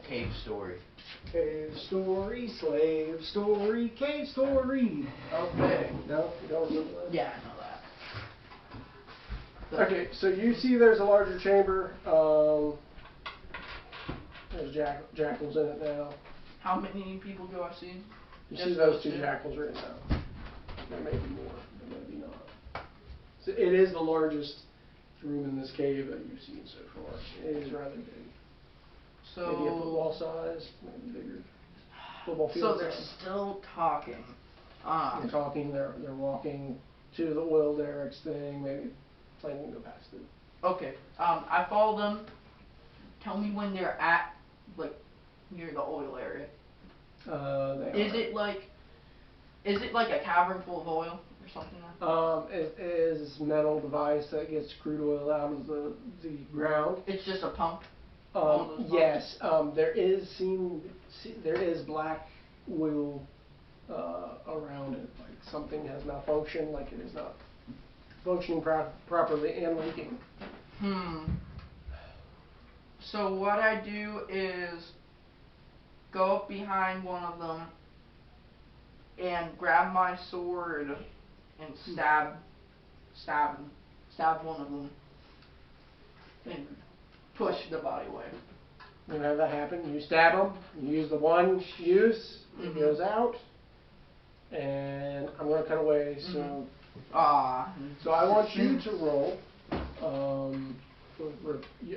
Cave story. Cave story, slave story, cave story. Okay. No, you don't remember that? Yeah, I know that. Okay, so you see there's a larger chamber. There's jackals in it now. How many people do I see? You see those two jackals right now. There may be more, there may be not. So it is the largest room in this cave that you've seen so far. It is rather big. So maybe a football size, maybe bigger. Football field. So they're still talking. They're talking. They're walking to the oil derricks thing. Maybe planning to go past it. Okay. I follow them. Tell me when they're at like near the oil area. Is it like a cavern full of oil or something like that? It is metal device that gets crude oil out of the ground. It's just a pump. Yes. There is black oil around it. Like something has malfunctioned. Like it is not functioning properly and leaking. So what I do is go up behind one of them and grab my sword and stab one of them and push the body away. You have that happen. You stab them. You use the one use. It goes out, and I'm going to cut away. So, so I want you to roll.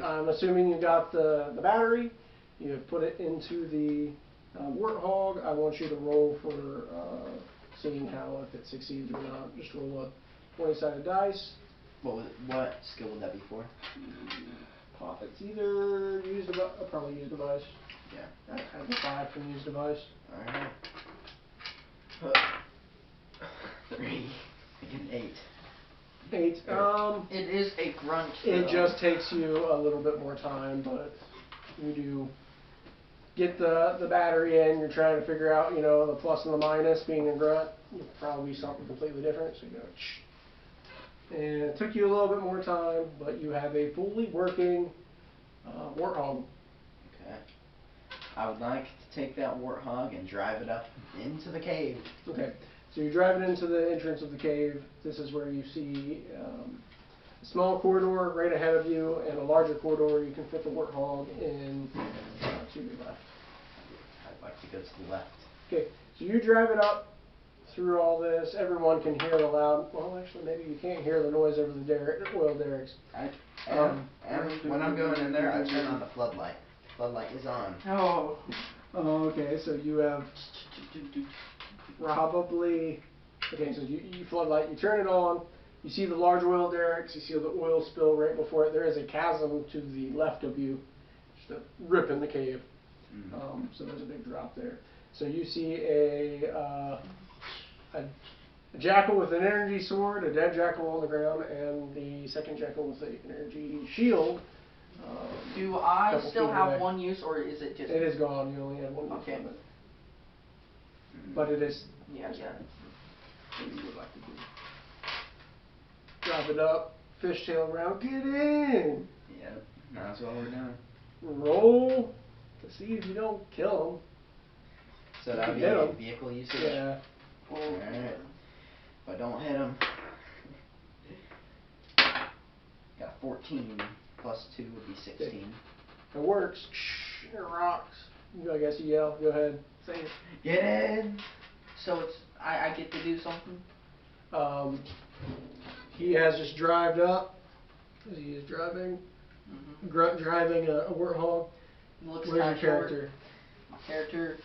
I'm assuming you got the battery. You have put it into the warthog. I want you to roll for seeing how if it succeeds or not. Just roll a 20-sided dice. What skill would that be for? It's either probably use device. Yeah. I have a 5 from use device. Alright. 3 and 8. 8. It is a grunt. It just takes you a little bit more time, but you do get the battery in. You're trying to figure out, the plus and the minus. Being a grunt, it'll probably be something completely different. So you go, and it took you a little bit more time, but you have a fully working warthog. Okay. I would like to take that warthog and drive it up into the cave. Okay. So you drive it into the entrance of the cave. This is where you see a small corridor right ahead of you and a larger corridor. You can fit the warthog in to your left. I'd like to go to the left. Okay, so you drive it up through all this. Everyone can hear the loud. Well, actually, maybe you can't hear the noise over the oil derricks. When I'm going in there, I turn on the floodlight. The floodlight is on. Oh, okay. So you have probably. Okay, so you floodlight. You turn it on. You see the large oil derricks. You see the oil spill right before it. There is a chasm to the left of you, just a rip in the cave. So there's a big drop there. So you see a jackal with an energy sword, a dead jackal on the ground, and the second jackal with the energy shield. Do I still have one use, or is it just? It is gone. You only had one use of it. But it is. Yeah. What you would like to do? Drop it up, fishtail around, get in. Yep, that's what we're doing. Roll to see if you don't kill him. So that'd be a vehicle usage? Yeah. Alright. If I don't hit him. Got 14 plus 2 would be 16. It works. It rocks. I guess you yell. Go ahead. Say it. Get in! So it's I get to do something? He has just drived up. He is driving. Driving a warthog. Looks Where's your character? My character,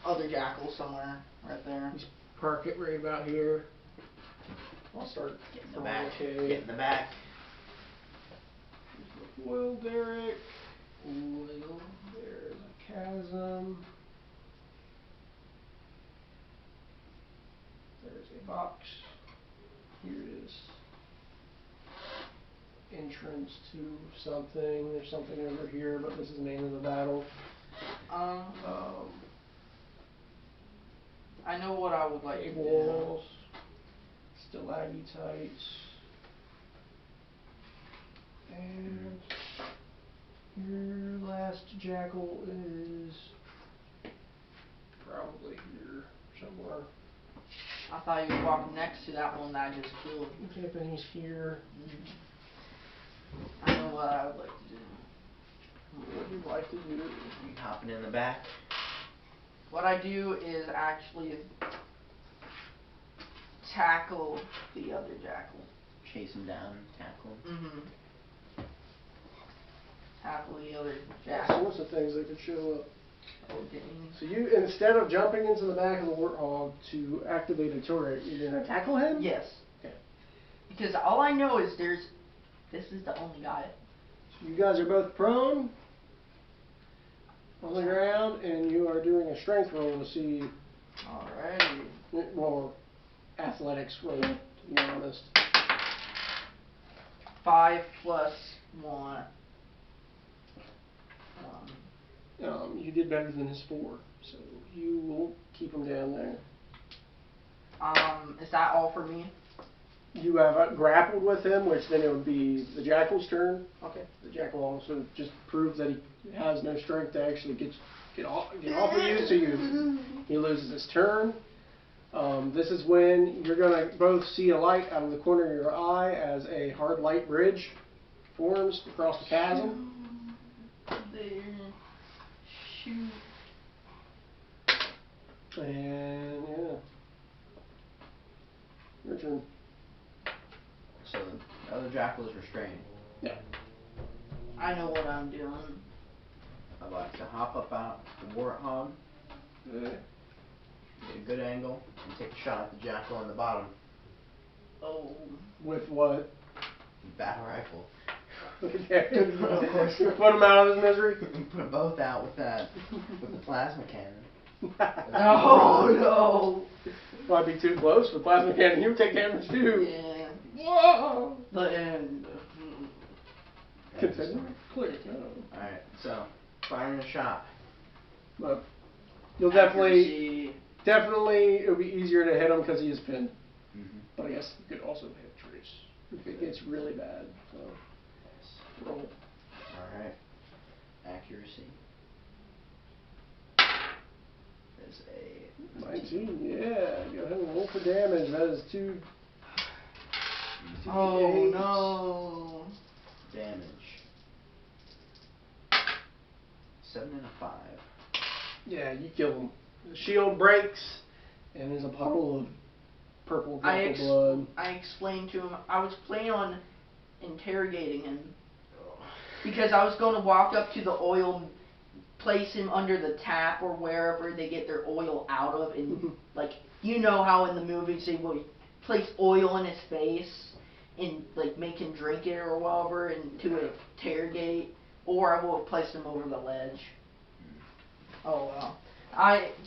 other jackal somewhere, right there. Just park it right about here. I'll start. Get in the back. Get in the back. There's the oil derrick. Oil. There's a chasm. There's a box. Here it is. Entrance to something. There's something over here, but this is the name of the battle. I know what I would like to do. Walls. Stalactites. And Your last jackal is probably here somewhere. I thought you were walking next to that one that I just killed. Japanese here. I know what I would like to do. What would you like to do? You hopping in the back? What I do is actually tackle the other jackal. Chase him down, tackle him. Tackle the other All jackal. sorts of things that could show up. Okay. So you, instead of jumping into the back of the warthog to activate a turret, you're gonna tackle him? Yes. Okay. Because all I know is this is the only guy. So you guys are both prone on the ground, and you are doing a strength roll to see, Alrighty. well, athletics roll, to be honest. 5 plus 1. You did better than his 4, so you will keep him down there. Is that all for me? You have grappled with him, which then it would be the jackal's turn. Okay. The jackal also just proves that he has no strength to actually get off of you, so he loses his turn. This is when you're going to both see a light out of the corner of your eye as a hard light bridge forms across the chasm. There. Shoot. And yeah, your turn. So the other jackal is restrained. Yeah. I know what I'm doing. I'd like to hop up out the warthog, get a good angle, and take a shot at the jackal on the bottom. Oh. With what? Battle rifle. Okay. Of course. Put him out of his misery. Put them both out with the plasma cannon. Oh no! Might be too close. The plasma cannon, you take damage too. Yeah. Whoa! The end. Continue. Clear. Alright, so firing a shot. But you'll definitely, it'll be easier to hit him because he is pinned. But I guess you could also hit Trace if it gets really bad. So roll. Alright. Accuracy. Is a 19. Yeah. Go ahead and roll for damage. That is 2. Oh no! damage. 7 and a 5. Yeah, you kill him. The shield breaks, and there's a puddle of purple blood. I explained to him I was planning on interrogating him because I was going to walk up to the oil, place him under the tap or wherever they get their oil out of, and like you know how in the movies they will place oil in his face and like make him drink it or whatever, and to interrogate, or I will have placed him over the ledge. Oh well.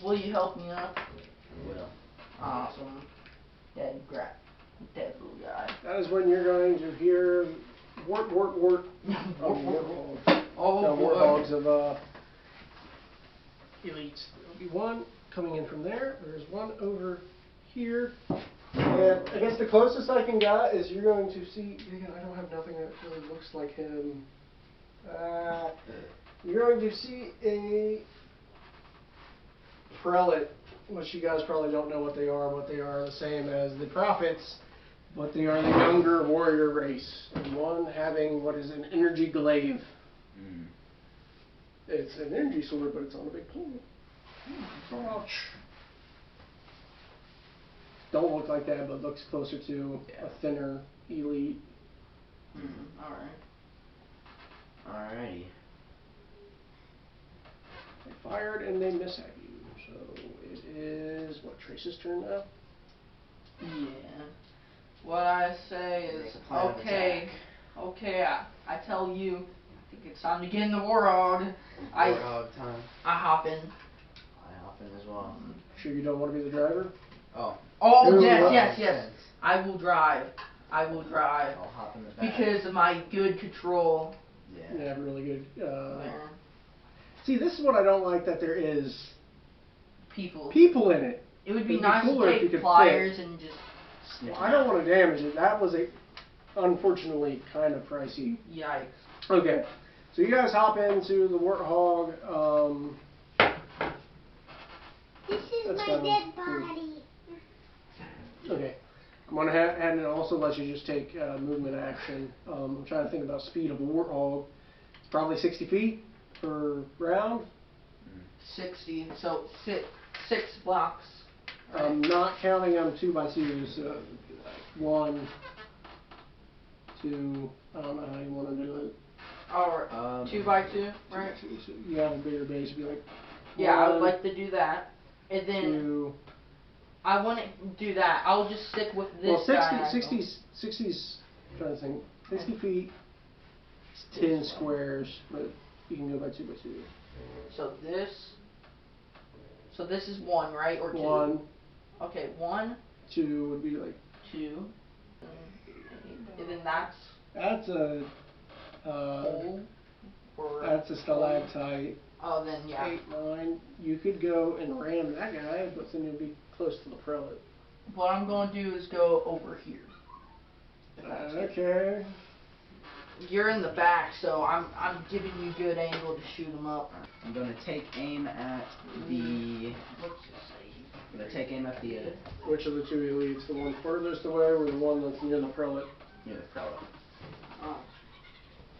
Will you help me up? Will. Awesome. Dead little guy. That is when you're going to hear wart. Oh No, boy. warthogs of elites. There'll be one coming in from there. There's one over here. And I guess the closest I can get is you're going to see. Again, I don't have nothing that really looks like him. You're going to see a prelate, which you guys probably don't know what they are, but they are the same as the prophets, but they are the younger warrior race. And one having what is an energy glaive. It's an energy sword, but it's on a big pole. Ouch. Don't look like that, but looks closer to a thinner elite. Alright. Alrighty. They fired and they miss at you. So it is, what, Trace's turn now? Yeah. What I say is, okay, I tell you, I think it's time to get in the warthog. Warthog time. I hop in. I hop in as well. Sure you don't want to be the driver? Oh. Oh, Ooh, yes. I will drive. I'll hop in the back. Because of my good control. Yeah. You have really good. There. See, this is what I don't like, that there is People in it. It would be It'd be nice cooler to if you take could pliers and just Snip Well, I don't want to damage it. That was unfortunately kind of pricey. yikes. Okay, So you guys hop into the Warthog. This is That's my fine. dead body. Okay. I'm going to have, and it also lets you just take movement action. I'm trying to think about speed of a Warthog. It's probably 60 feet per round. 60, so six blocks. I'm not counting them 2x2s. So 1, 2. I don't know how you want to do it. Or 2 by 2, right? So you have a bigger base. It'd be like. Yeah, I would 1, like to do that. And then 2. I wouldn't do that. I'll just stick with this. Well, 60, diagonal. 60's trying to think. 60 feet. 10 squares, but you can go by 2x2. So this is 1, right? Or 2? 1, Okay, 1, 2 would be like. 2. And then that's That's a. hole. Or That's a stalactite. oh, then yeah. 8, 9. You could go and ram that guy, but then you'll be close to the prelate. What I'm going to do is go over here. If that's good. Okay. You're in the back, so I'm giving you good angle to shoot him up. I'm gonna take aim at the. What's it say? I'm gonna take aim at the Which of the 2 elites? The one furthest away or the one that's near the prelate? near the prelate. Oh.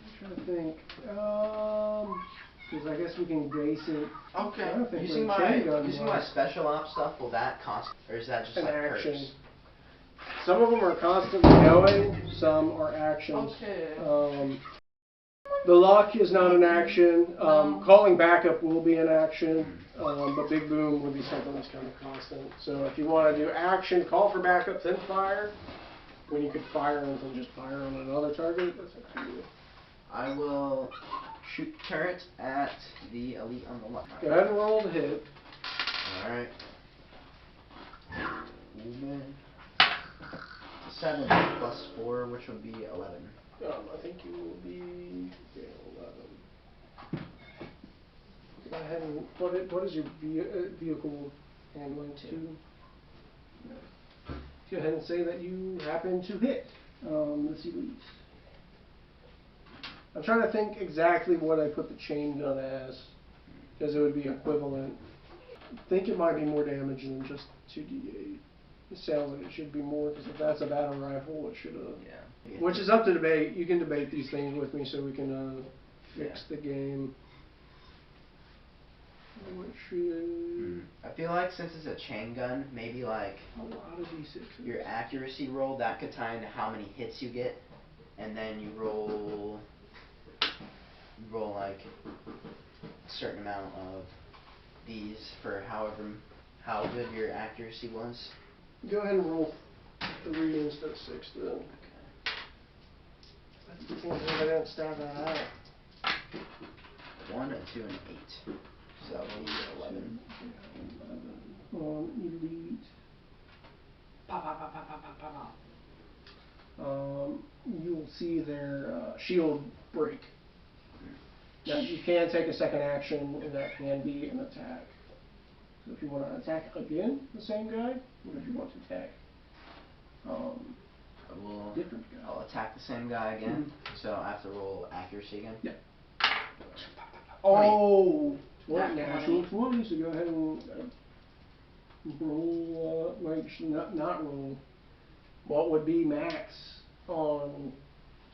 I'm trying to think. Because I guess we can base it. I Okay. don't think Using with chain gun my was special ops stuff, will that cost, or is that just an like action. perks? Some of them are constantly going, some are actions. Okay. The luck is not an action. No. Calling backup will be an action, but big boom would be something that's kind of constant. So if you want to do action, call for backup, then fire. When you could fire and then just fire on another target, that's up to you. I will shoot turret at the elite on the left. Go ahead and roll to hit. Alright. Movement. 7 plus 4, which would be 11. I think you will be 11. Go ahead and what is your vehicle handling? 2. Go ahead and say that you happen to hit this elite. I'm trying to think exactly what I put the chain gun as, because it would be equivalent. I think it might be more damage than just 2d8. It sounds like it should be more, because if that's a battle rifle, it should have. Yeah. Which is up to debate. You can debate these things with me so we can fix the game. What should... I feel like since it's a chain gun, maybe like A lot of d6s. your accuracy roll, that could tie into how many hits you get, and then you roll like a certain amount of these for how good your accuracy was. Go ahead and roll 3 instead of 6 then. I can't believe I didn't stab that out. 1, a 2, and 8. So that will be 11. Elite. Pop, pop, pop, pop, pop, pop, pop. You'll see their shield break. Now, you can take a second action, and that can be an attack. So if you want to attack again, the same guy, or if you want to attack different guy. I'll attack the same guy again. So I have to roll accuracy again. Yeah. Oh, 20, Nat natural 20, so go ahead and roll, not roll. What would be max on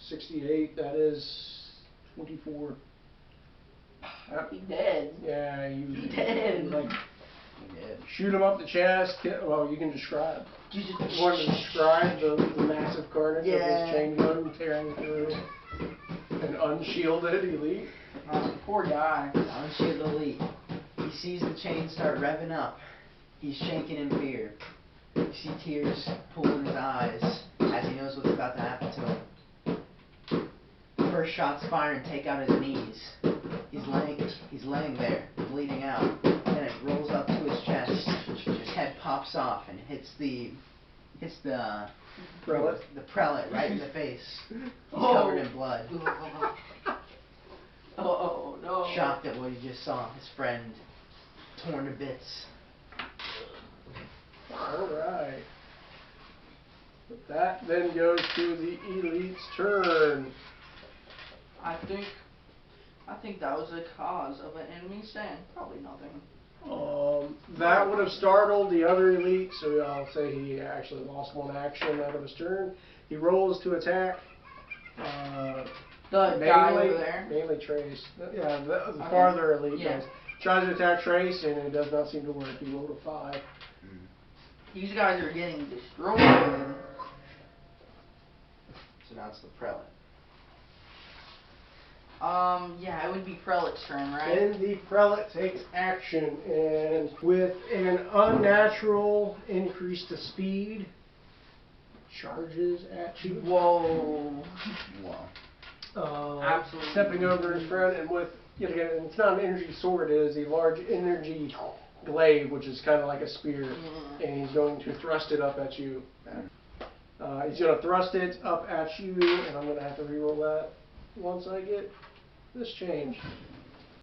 68? That is 24. He dead. Yeah, you He dead. like You did. shoot him up the chest. Well, you can describe. You just You want to describe the massive carnage of Yeah. this chain gun tearing through an unshielded elite? poor guy. Unshielded elite. He sees the chain start revving up. He's shaking in fear. You see tears pool in his eyes as he knows what's about to happen to him. First shots fire and take out his knees. He's laying there, bleeding out. Then it rolls up to his chest. His head pops off and hits the Prelate. the prelate right in the face. He's Oh. covered in blood. Oh no. Shocked at what he just saw. His friend torn to bits. Alright. That then goes to the elite's turn. I think I think that was the cause of an enemy stand. Probably nothing. That would have startled the other elite, so I'll say he actually lost one action out of his turn. He rolls to attack. The guy over there? Mainly Trace. Yeah, the Okay. farther elite Yeah. guys. Tries to attack Trace, and it does not seem to work. He rolled a 5. These guys are getting destroyed. So now it's the prelate. Yeah, it would be Prelate's turn, right? And the prelate takes action, and with an unnatural increase to speed, charges at you. Whoa. Wow. Absolutely. Stepping over his friend, and with, yet again, it's not an energy sword, it is a large energy glaive, which is kind of like a spear, and he's going to thrust it up at you. He's going to thrust it up at you, and I'm going to have to reroll that once I get this change.